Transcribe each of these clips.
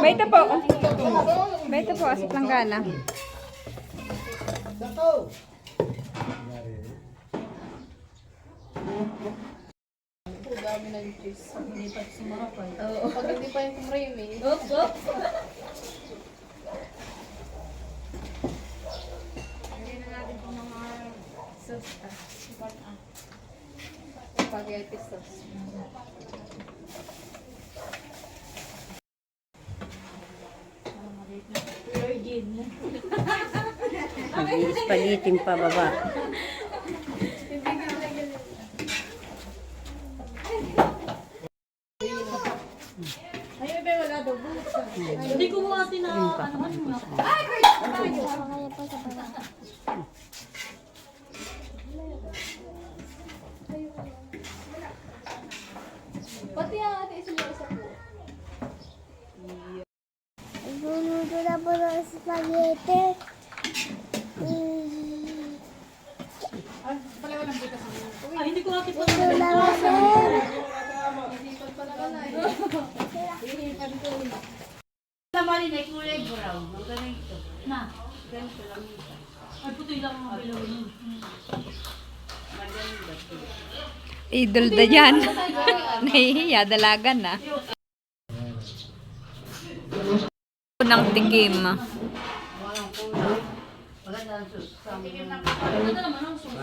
Baita po. Baita po, asap lang gana. Dami ng cheese. Hindi pa sumarapay. Oo. Pag hindi pa yung creamy. Opo. Hindi na natin itong mga sauce. Spaghetti sauce. Spaghetti pa baba. Ayun ba wala daw buta. Hindi ko mga ano man mo. Pati ang ate isa po. Luluto na po ng spaghetti. Ay, hindi ko ate po. Ito lang sir. Naman ni kulay brown. Ganito. Na. Ganito lang ito. Ay, puti lang ang bilawin. Maganda to. Idol da yan. Nahihiya, dalagan na. Unang tikim. Walang kulay. Maganda ang sus. Ano naman ang sauce?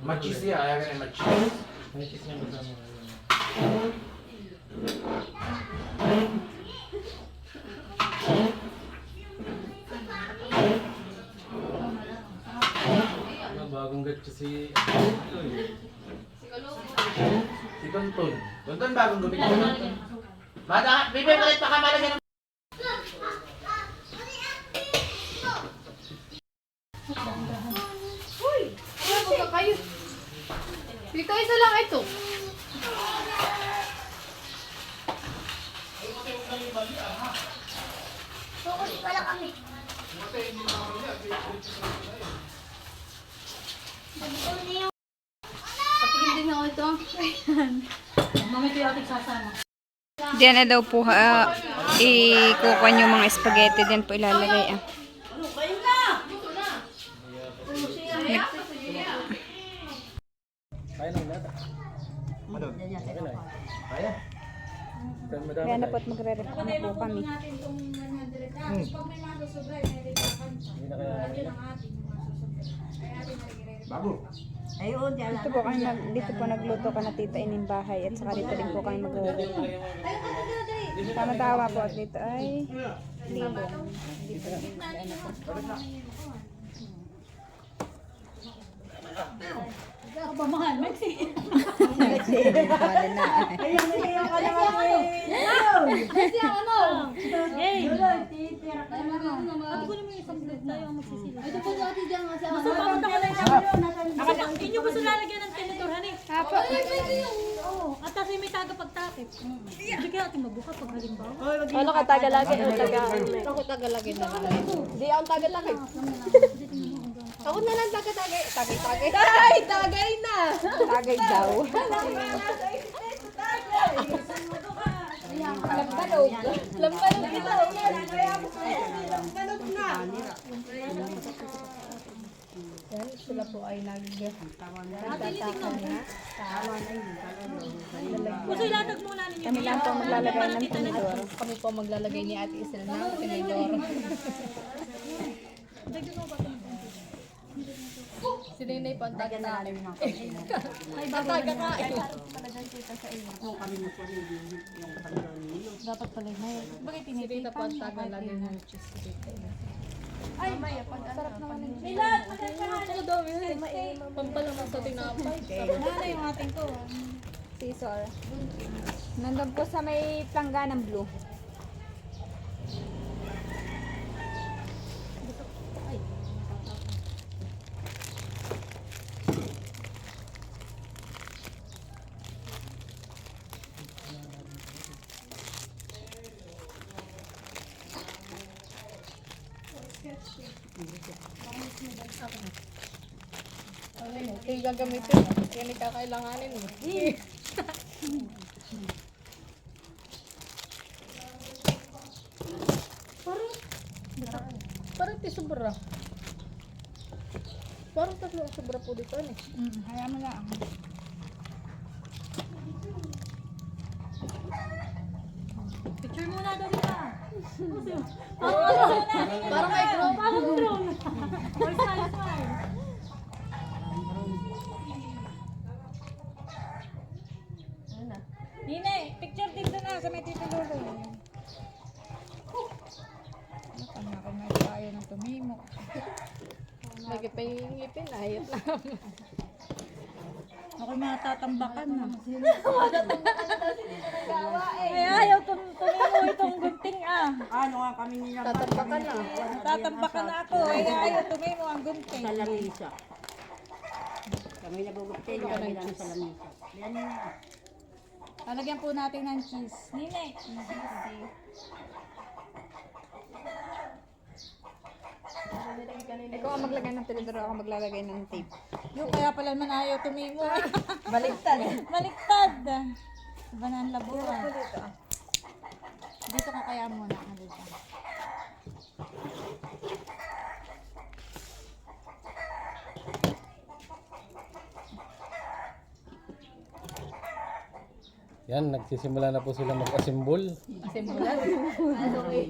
Machis siya, ayaw ka na machis. Machis niya masama. Bagong gatsa si Tonton. Tonton bagong gabi. Mata, bibay ulit pa ka malagyan. Ano ba kayo? Dito isa lang ito. Focus pala kami. Patingin din ako ito. Mami ko yung ating sasama. Diyan na daw po ikukuha yung mga spaghetti. Diyan po ilalagay. Kaya nang nata. Ano? Kaya? Kaya na po at magre-ref na po kami. Bago. Ayun, diyan lang. Dito po, dito po nagluto ka na tita ining bahay at saka dito din po kami mag-ref. Tama-tawa po at dito ay lilong. Dito din ano po. Aba, mahal. Maxi. Wala na. Maxi ang ano? Hey. Ate ko naman yung isang vlog tayo ang magsisila. Ito po ate dyan nga sa ako. Papunta ko lang siya. Inyo gusto lalagyan ng tinitor, honey? Apo. Oo. At kasi may tagapagtakip. Hindi kaya ate mabuka pag halimbawa. Ano ka tagalagin o taga? Ako tagalagin na lang. Di ako tagalagin. Ako na lang tagay. Tagay. Ay, tagay na! Tagay daw. Lambanog. Lambanog ito. Lambanog na. Yan, sila po ay nagtatakam na. Gusto ilatag muna ninyo. Kami lang po maglalagay ng tinidor. Kami po maglalagay ni Ate Isel ng tinidor. Si Nenay po ang taga-talim. Ay, taga-kain. Dapat pala na yun. Bakit tinitipan? Si Rita po ang taga-lagay ng cheese. Ay, sarap naman ng cheese. Nilat! Ako daw yun. Pampalaman sa tinapay. Sarap yung ating to. Scissor. Nandun po sa may plangganang blue. Ano yun? Ito yung gagamitin. Yan yung kakailanganin mo. Parang tisubra. Parang tatlo ang sobra po dito. Ano? Kaya mo lang. Picture muna dali ka. Parang may group. Parang drone. Or smile. Nine, picture dito na sa may Tito Lolo. Ako may tayo ng tumimo. Nagipay-ngipin. Ayot na. Ako matatambakan na. Ay, ayaw tumimo itong gunting ah. Ano nga kami nila Tatambakan na. Tatambakan na ako. Ay, ayaw tumimo ang gunting. sa lamisa. Kami nabugupin, kami lang sa lamisa. Yan na. Lalagyan po natin ng cheese. Nine. Ikaw ang maglagay ng tinidor, ako maglalagay ng tape. Yung kaya pala man ayaw tumimo. Baliktad. Baliktad. Iba na ang labuan. Dito ka kaya muna. Dito. Yan, nagsisimula na po sila mag-assemble. Simbulan.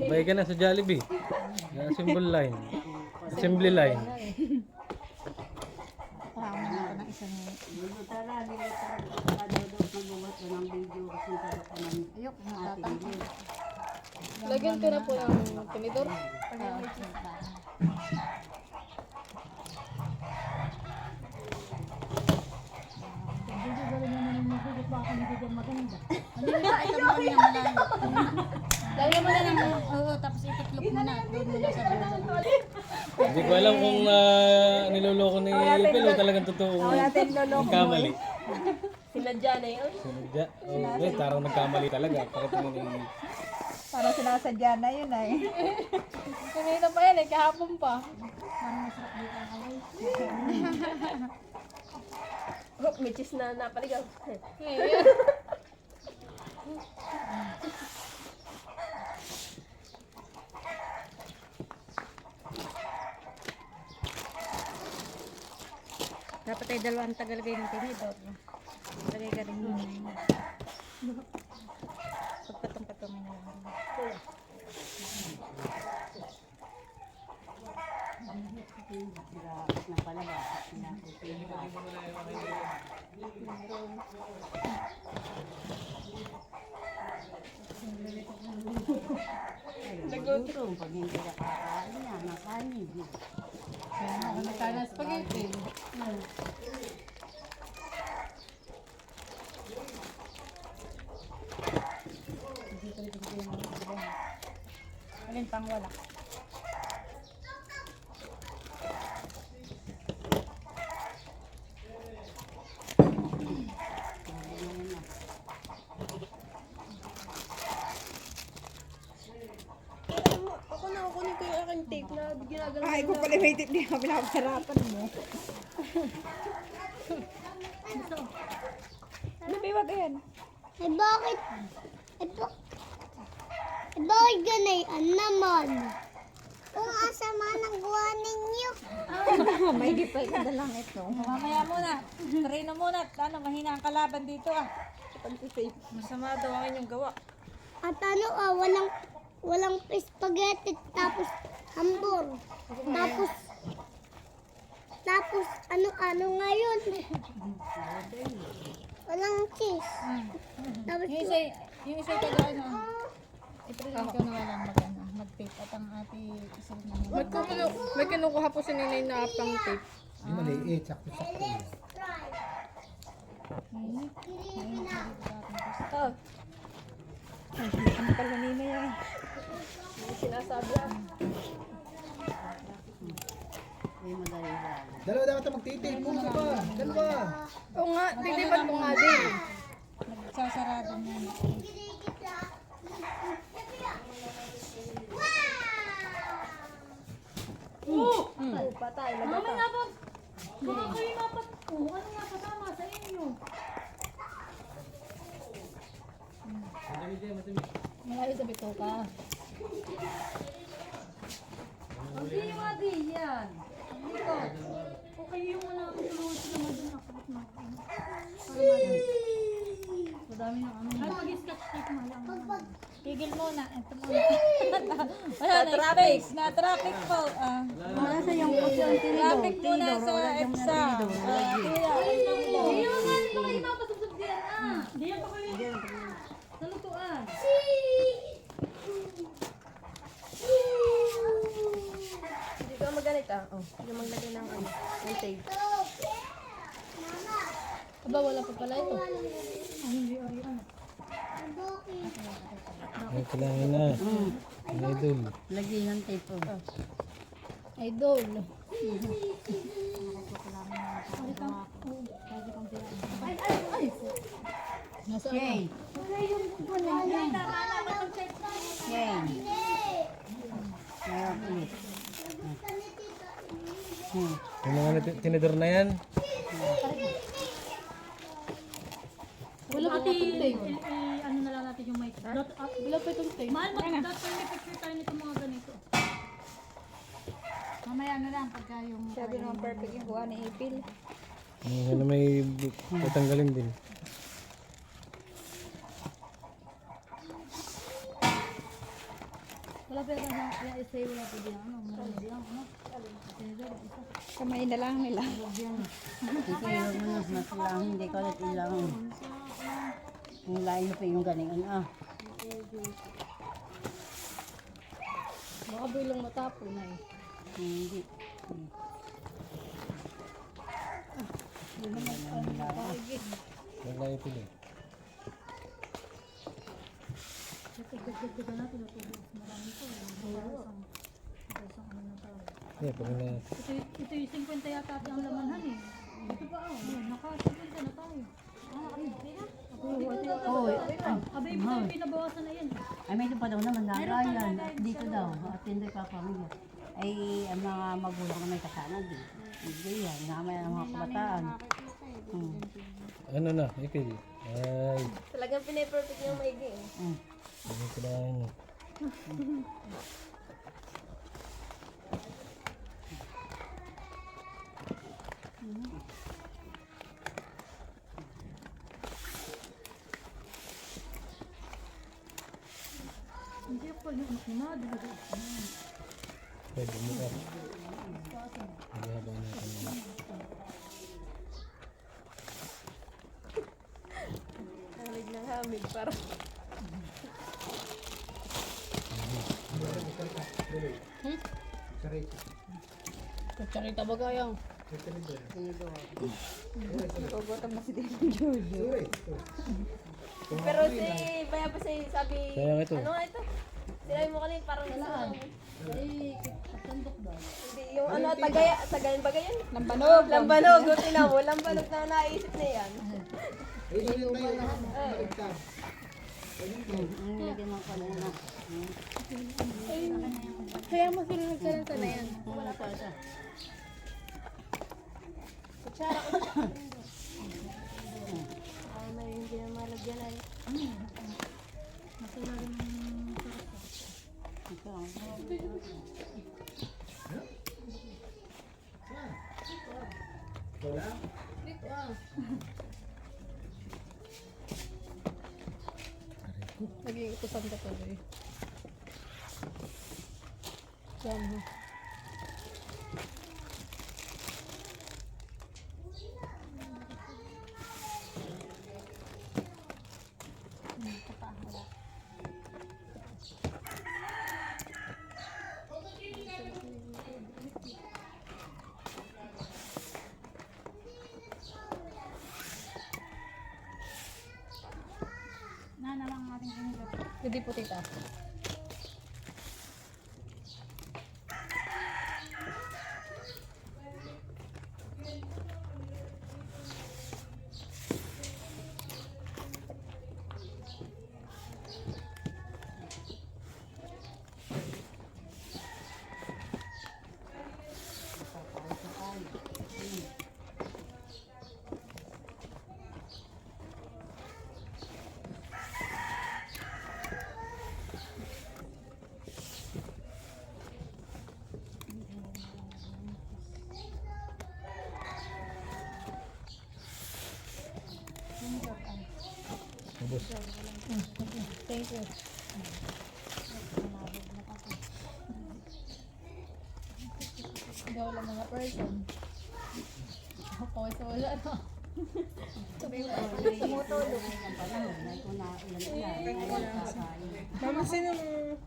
Bay ka na sa Jollibee. Yan, assemble line. Assembly line. Parang ako ng isang Dito tara, dito tara. Daw magbuhat na ng video kasi tara ka ng ayok. ating video. Lagyan ko na po ng tinidor. Lagyan mo na lang. Oo, tapos itiklop mo na. Doon mo na sa dulo. Hindi ko alam kung niloloko ni Phil o talagang totoo nagkamali. Sila dyan eh. Sinadya. Oh, wait, parang nagkamali talaga. Pakitingin ni... Parang sinasadya na yun ay. Kanina pa yan eh. Kahapon pa. Oh, may cheese na napaligaw. Dapat ay dalawang tagalagay ng tinidor. Lagay ka rin muna yun. Pagpatong-patongin na lang. Sirakas na palabas. Nagutom pag hindi nakakain na, nakanin. Ano sana spaghetti? Alin pang wala. Ako na, kunin ko yung aking tape na ginagano. Ay, ko pala may tape, di ka pinapasarapan mo. Ano biwag yan? Eh bakit? Bakit ganyan naman? Kung asama ng gawa ninyo. May gipay ka na lang ito. Mamaya muna. Trino muna. Ano, mahina ang kalaban dito ah. Masama daw ang inyong gawa. At ano walang spaghetti tapos hambur. Tapos ano ngayon? Walang cheese. Tapos Yung isa taga ano. I-present ko na walang mag-tape at ang ate isa rin naman. May kinukuha po si Ninay na pang tape. Di maliit, sakto-sakto. Oh, Ano pala nina yan? may sinasabi ah. May madali lang. Dalawa dapat ang magtitake. Kung isa pa. Dalawa. Oo nga, titipan mo nga din. Nagsasarado na. bito ka. Hindi yung adi yan. Dito. Okay yung wala akong tulungan sila madun ako. Madami ng ano. Ay, mag-sketch tape mo lang. Tigil muna. Ito muna. Wala na traffic. Na traffic po. Wala sa yung puso ang tinidor. Traffic muna sa EDSA. Kuya. Hindi yung nga nito kayo mapasubsob diyan. Hindi yan pa kayo. Sa lutuan. Hindi ka magalit oh. Hindi maglagay ng ano. Ng tape. Aba, wala pa pala ito. Ay, kailangan na. Ang idol. Lagyan ng tape po. Idol. Yay! Yay! Meron ulit. Yung mga tinidor na yan. Wala pa itong tape. Ano na lang natin yung mic. Wala pa itong tape. Mahal mo, dapat may picture tayo nito mga ganito. Mamaya na lang pagka yung... Sabi naman perfect yung kuha ni April. Ano may tatanggalin din. Wala pa yung essay, wala pa din ano. Marami lang, ano. Kamay na lang nila. Ito yung mas lang, hindi ko ulit ilang. Yung layo pa yung galingan. Baka bilang matapo na eh. Hindi. Wala yung pili. Yeah, pag na... Ito yung 50 yata ang lamanhan eh. Ito pa naka-50 na tayo. Oo. Abay mo tayo pinabawasan na yan. Ay, may pa daw naman nagayan. Dito daw. At hindi pa pamilya. Ay, ang mga magulang na may kasanan din. Hindi yan. Namay ang mga kabataan. Ano na, Ipil? Ay, Talagang pinaperfect yung maigi eh. hindi kailangan na. Hindi ako yung anak ni Ma, diba? Pwede mo ka. Maghabang natin. Nalig ng hamig para. Kutsarita ba kayang? Gugutom na si David Jojo. Pero si Baya pa sabi, Kaya ito. ano nga ito? Sinabi mo kanina parang nasaan. Hindi, yung ano, tagayan ba ganyan? Lambanog. Lambanog, o tingnan mo, lambanog na naisip na yan. Ayun yung tayo na. Baligtad. Ang nilagyan ng kanina. Kaya mo sila nagsalanta na yan. Wala pa siya. Kutsara ko. Ay, may hindi na malagyan ay. Ito. Wala. Dito ah. Naging utusan ka to eh. Diyan mo. Hindi po tita. Thank you. Hindi wala mga person. Okay, so wala no. Tumutulog. Ang panahon, na ito na ilan. Mama, sino mo?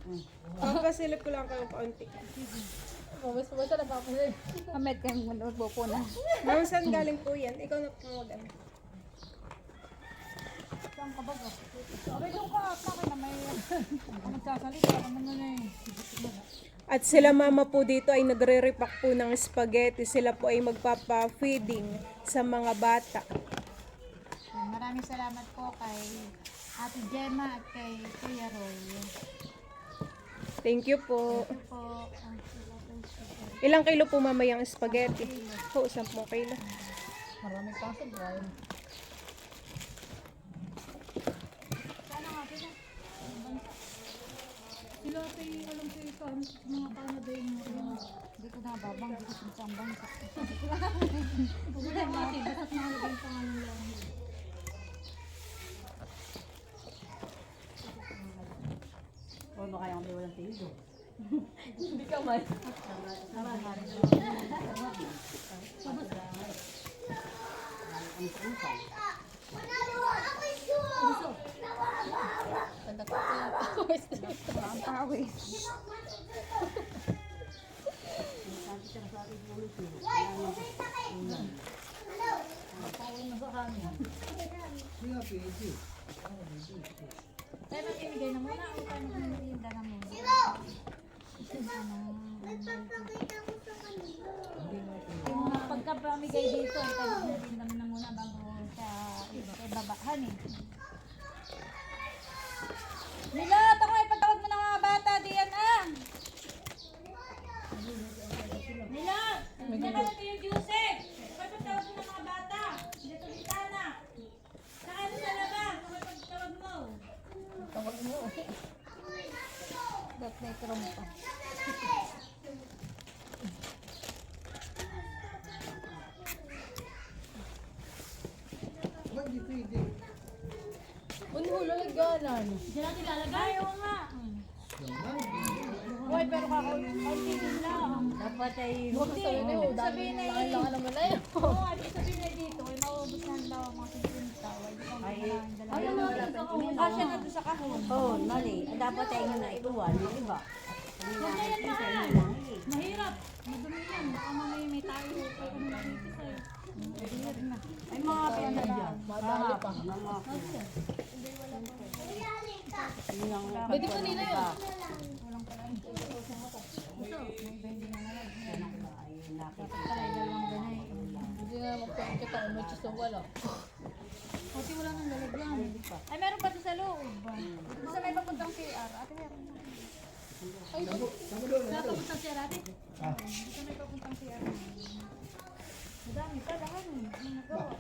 Papasilip ko lang kayo kaunti. Mas basta na papalit. Ahmed, kayo magbopo na. Mama, saan galing po yan? Ikaw na po mag-ano. At sila mama po dito ay nagre-repack po ng spaghetti. Sila po ay magpapa-feeding sa mga bata. Maraming salamat po kay Ate Gemma at kay Kuya Roy. Thank you po. Po. Ilang kilo po mama yung spaghetti? Po, 10 kilo. Maraming kaso, Brian. Sila ate, alam ko ito, mga Canada yung hindi ko nababang, hindi ko sinsambang. Wala yung ate, basta't nakalagay yung pangalan lang. O baka yung may walang tindo. Hindi ka man. Ang pawis. Tayo magkimigay na muna, o tayo magkimigay na muna. Yung pagkapamigay dito, ay tayo magkimigay na muna bago sa ibabahan eh. Milot, ako ay pagtawag mo ng mga bata, diyan ah! Milot! Diyan ka natin yung Joseph! Ako ay pagtawag mo ng mga bata! Dito bintana! Saan sa labas? Ako ay pagtawag mo! Tawag mo. Dapat may trompa. Ba't di pwede? Diyan natin lalagay, oo nga! Hoy, pero kakunti din lang. Dapat ay Ibig sabihin na yun. Oo, ibig sabihin na dito, ay maubos na lang ang mga sinuntaw. Ay, kasya na doon sa kahon. oh, mali. Dapat ay yun na ituwan. Yung iba. Huwag na yan mahal. Mahirap. Madumi yan. Baka mamaya may tayo. Kaya kung manipis ay. Ay mga pera dyan. Madali pa. Pwede pa nila yun. Hindi na magpapakita kung may chisong wala. Pati wala nang lalagyan. Ay, meron pa sa loob. Basta may papuntang CR. Ate, meron na. Ay, wala papuntang CR, ate? Basta may papuntang CR. Madami pa lahat. Hindi nagawa.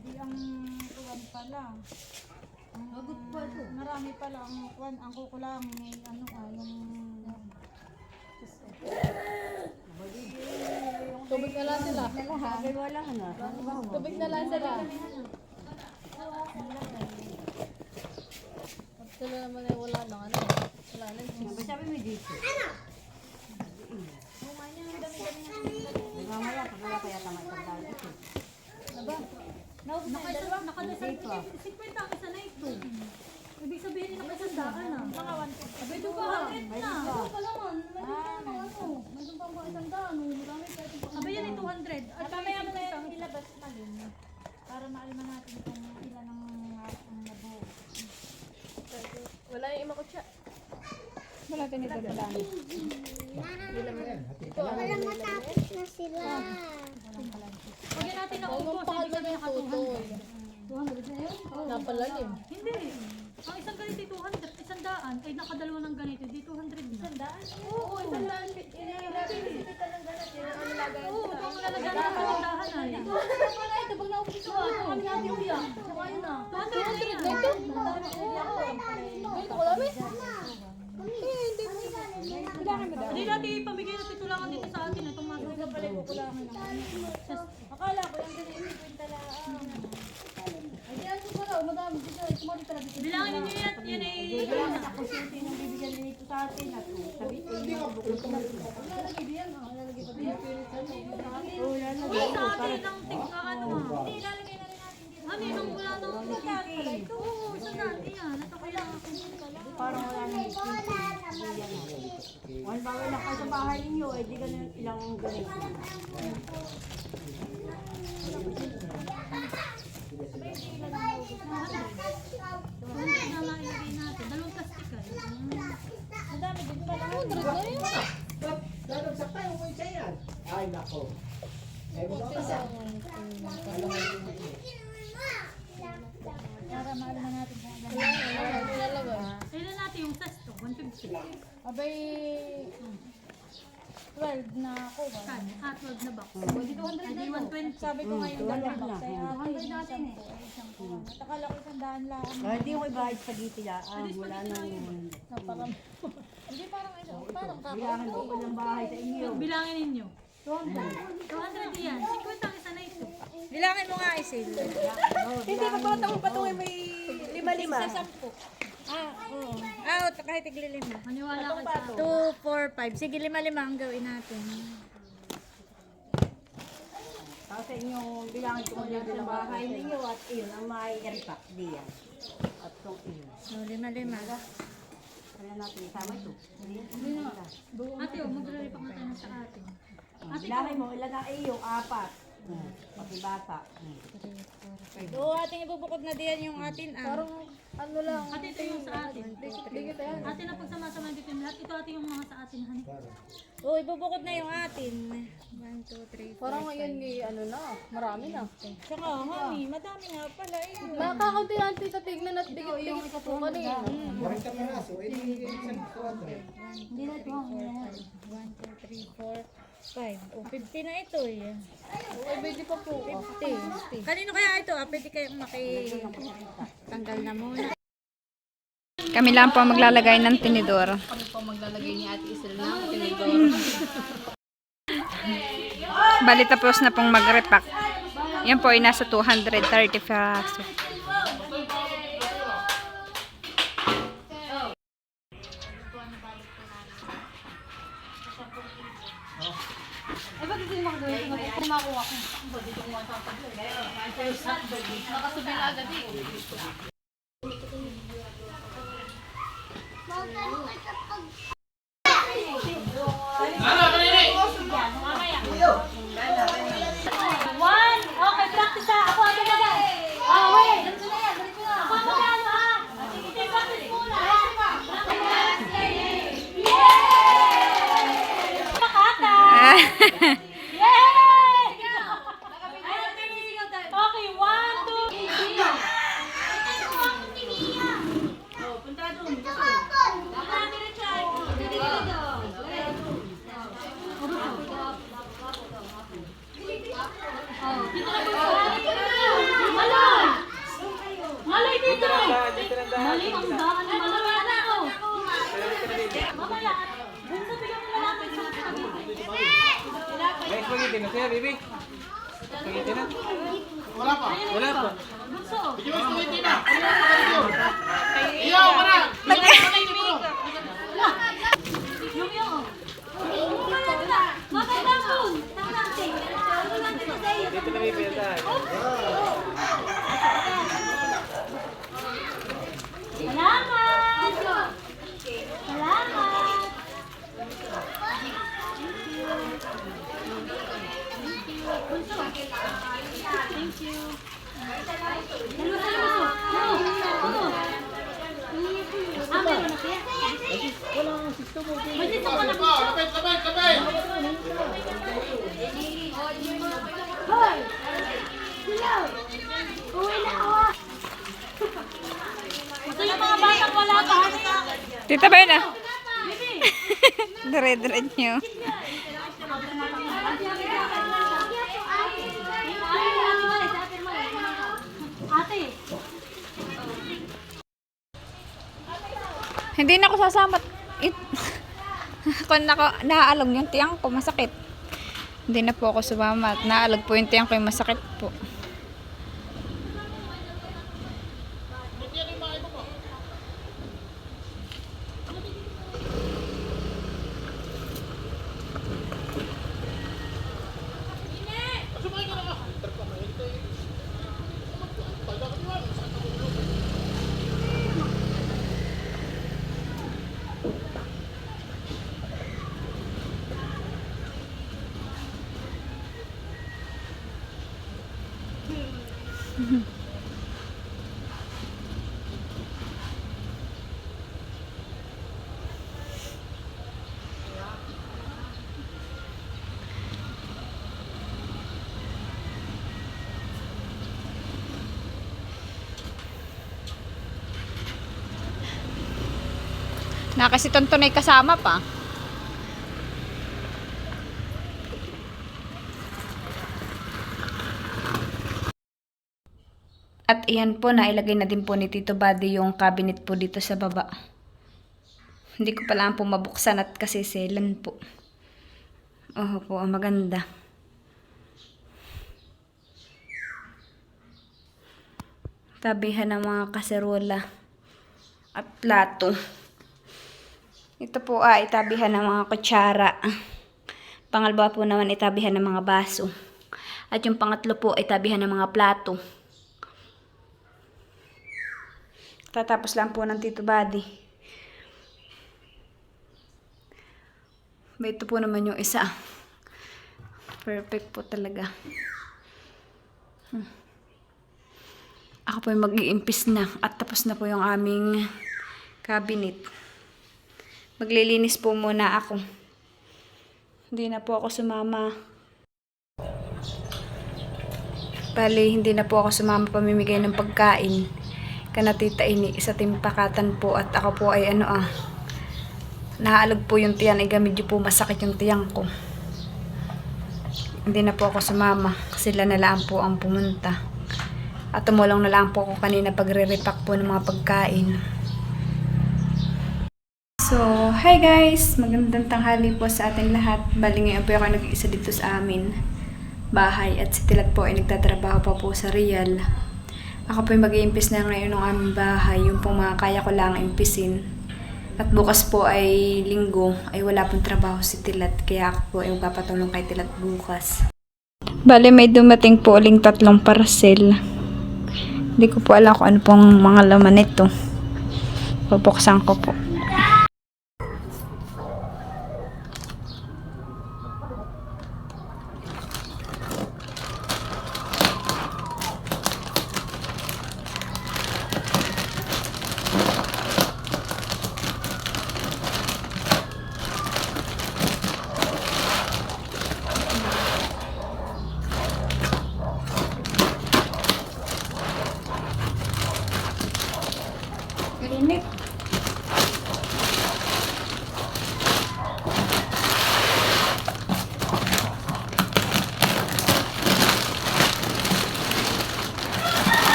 Hindi ang kuwan pala. Agot pa ito. Marami pala ang kuwan. Ang kukulang may ano yung... Tubig na lang sila. Sabi mo lang na. Tubig na lang sila. Sila naman ay wala lang ano. Wala lang. Sabi mo dito. Mamaya, pag wala kaya tama pagdaan ito. Aba, nakadasal 50 ang isa na ito. Ibig sabihin nakasandaan na. Mga 150. Abay, ito pa 100 na. Ito pa naman. Mayroon pa mga isang daan. Marami pa ito. Abay, yan ay 200. At mamaya mo na yung ilabas malin. Para maalaman natin kung ilan ang nabuo. Wala yung imakot siya. Wala tayo nito dalaan. Walang matapos na sila. Huwag yan natin naubos. Ibig sabihin naka 200. 200 na yun? Napalalim. Hindi. Ang isang ganito 200, isang daan, ay nakadalawa ng ganito, di 200 na. Isang daan? Oo, isang daan. Oo, ito ang lalagyan ng kalindahan ay. Ito pag naubos ito, kami natin uyak. Saka yun na. 200 na yan. Ganito ko lang Hindi natin ipamigay na titulangan dito sa atin. Itong mga pala kukulangan naman. Akala ko yung ganito, kwenta Bilangin niyo yan ay... Ako sino yung bibigyan nito sa atin at sabi ko yung bukod ko na ito. Oo, lalagay ko. Sa atin ang tingka ano ah. Hindi, ilalagay na rin natin dito. Ano yung wala na ako sa atin? Oo, sa natin yan. Ito ko lang. Parang wala na yung wala ba wala ka sa bahay ninyo, eh di ka na ilang ganito. Ano na ilagay natin? Dalawang plastic ay. Madami din pala. Dadagsak tayo mo isa yan. Ay, nako. Eh, mo ka. Para maano na natin kung ano. Kailan natin yung sasto? 150. Abay, 12 na ako ba? Kan? 12 na box. Hindi 120. Sabi ko ngayon dalawang box ay ate. 100 natin eh. At akala ko isang daan lang. Hindi ko ibayad sa giti wala nang Hindi parang ito. Parang bilangan ko pa ng bahay sa inyo. Bilangin ninyo. 200 yan. 50 ang isa na ito. Bilangin mo nga Isil. Hindi pa pala taong patungin may lima-lima. Sa 10. Oo. Kahit tiglilima. Maniwala ka sa... 2, 4, 5. Sige, 5 ang gawin natin. Kasi inyong bilangan ko muna sa bahay ninyo at iyon ang mai-repack diyan. At kung iyon. So, 5. Kaya natin isama ito. Ate, maglalipak na tayo ng sa atin. Bilangan mo, ilan na iyo? 4. Pati bata. Oo, ating ibubukod na diyan yung atin. Parang ano lang. Ate, ito yung sa atin. Ate na pagsama-sama dito yung lahat. Ito ate yung mga sa atin, honey. Oo, ibubukod na yung atin. 1, 2, 3, 4, Parang ngayon ni ano na, marami na. Tsaka, mami, madami nga pala eh. Makakaunti-unti sa tignan at dikit-dikit po kanina. 40 piraso. Eh, di isang 200. Hindi na ito. 1, 2, 3, 4, 5. O, 50 na ito eh. Okay, pwede pa po. 50. Kanino kaya ito? Pwede kayong makitanggal na muna. Kami lang po ang maglalagay ng tinidor. Bali tapos na pong mag-repack. Yan po ay nasa 230 pesos. One! Okay, practice ha. Ako ate na lang. Wait. Ako ang magkano ha. Sige, practice muna. Makata! Yay! Okay, 1, 2, 3. Punta doon. Dito na po sa Malay! Malay dito! Malay ang daan ni Malay. Ano ako? Mamaya, dun sa bigyan mo na natin sa spaghetti. May spaghetti na siya, baby. Spaghetti na? Wala pa. Wala pa. Bunso. Bigyan mo spaghetti na. Iyo, wala. Yung yung. Magandang. Tangating. Dito na baby. Salamat! Salamat! Thank you. Ito yung mga batang wala pa. Tita ba yun ah? Dire-dire nyo. Ate, Hindi na ako sasama. Kung naaalog yung tiyang ko, masakit. Hindi na po ako sumama. Naalog po yung tiyang ko, yung masakit po. Na kasi Tonton ay kasama pa. At iyan po, nailagay na din po ni Tito Buddy yung cabinet po dito sa baba. Hindi ko pala po mabuksan at kasi selan po. Oh po, maganda. Tabihan ng mga kaserola at plato. Ito po ay itabihan ng mga kutsara. Pangalawa po naman itabihan ng mga baso. At yung pangatlo po ay tabihan ng mga plato. Tatapos lang po ng Tito Buddy. Ito po naman yung isa. Perfect po talaga. Ako po yung mag-iimpis na. At tapos na po yung aming cabinet. Maglilinis po muna ako. Hindi na po ako sumama. Bali, hindi na po ako sumama pamimigay ng pagkain. Kanatita ini sa timpakatan po at ako po ay naalog po yung tiyan ay medyo po masakit yung tiyan ko. Hindi na po ako sumama. Sila na lang po ang pumunta. At tumulong na lang po ako kanina pagre-repack po ng mga pagkain. So, hi guys! Magandang tanghali po sa ating lahat. Bali ngayon po ako nag-iisa dito sa amin bahay at si Tilat po ay nagtatrabaho pa po sa Real. Ako po ay mag-iimpis na ngayon ng aming bahay, yung pong mga kaya ko lang impisin. At bukas po ay linggo, ay wala pong trabaho si Tilat, kaya ako po ay magpapatulong kay Tilat bukas. Bale, may dumating po uling 3 parcel. Hindi ko po alam kung ano pong mga laman nito. Pupuksan ko po.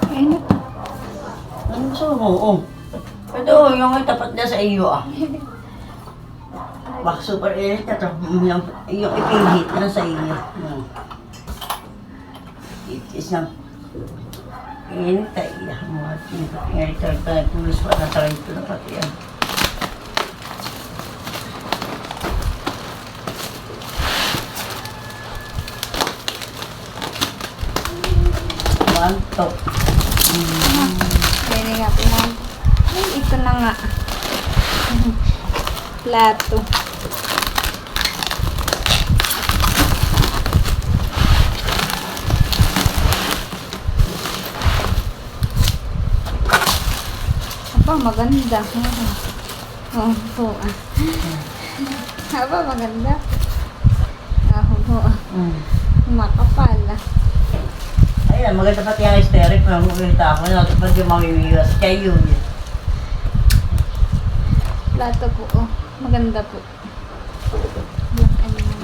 Init. Ano gusto mo? Ito, yung tapat na sa iyo Bak, super init na to. Yung ipihit na sa iyo. It is na. Init ay mo. Init ay tayo pulis pa na tayo ito na pati yan. Mantok. Pwede nga po yan. Ay, ito na nga. Plato. Aba, maganda. Oh, po. Aba, maganda. Oh, po. Makapal. Ayan, maganda pati ang aesthetic na kumita ako na pag yung mamimiwas kayo yun. Plato po, oh. Maganda po.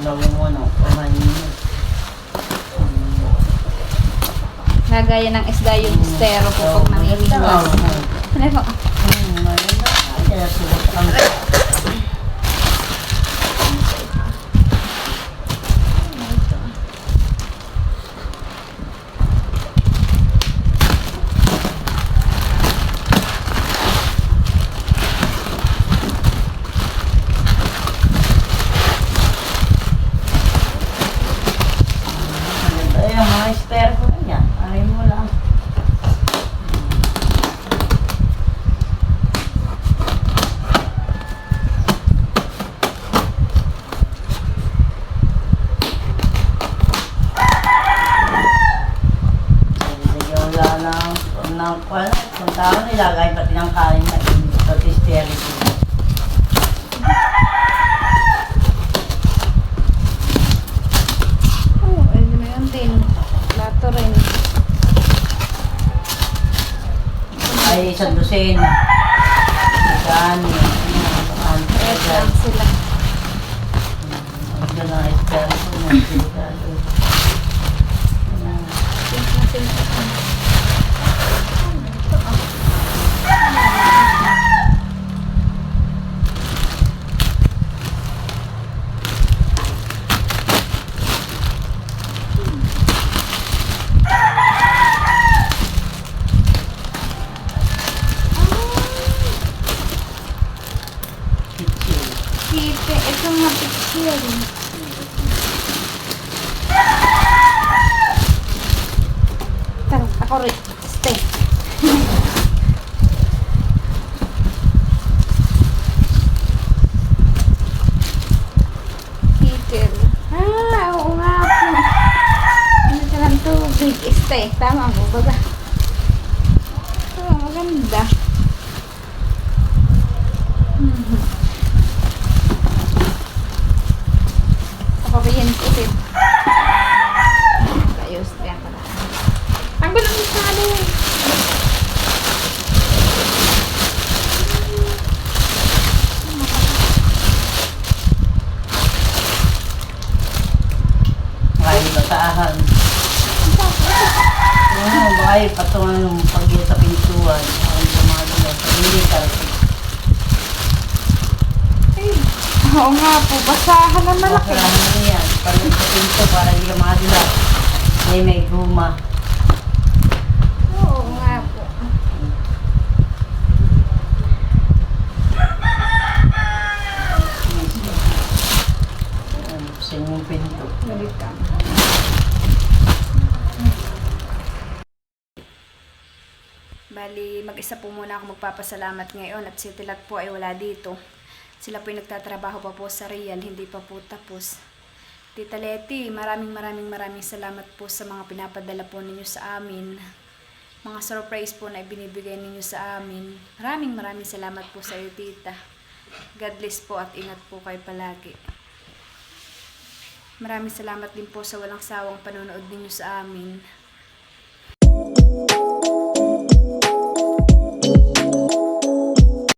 Namumono, pamanin. Nagaya ng isda yung estero po pag nangihiwas. Ano po? Maganda. Kaya sulit ang sa Lucena. Gani. Red lang sila. Ang ganda ng espresso mo. Delikado. Kipe, ito nga picture. Tara, ako rin. Stay. Heater. Oo nga po. Ano ka lang tubig? Stay. Tama mo, baba. Maganda. Papapayansin. Ayos, kaya pala. Tanggal ang masyado. Maraming basahan. Baka patungan yung pag-iya sa pintuan. Ang mga dila sa militar. Oo nga po, basahan na malaki. Basahan mo yan. Pag sa pinto para hindi ka makadila. May guma. Oo nga po. Buksan yung pinto. Balikan. Bali, mag-isa po muna ako magpapasalamat ngayon at si Tilat po ay wala dito. Sila po ay nagtatrabaho pa po sa Real, hindi pa po tapos. Tita Leti, maraming salamat po sa mga pinapadala po ninyo sa amin. Mga surprise po na ibinibigay ninyo sa amin. Maraming salamat po sa iyo, Tita. God bless po at ingat po kayo palagi. Maraming salamat din po sa walang sawang panonood ninyo sa amin.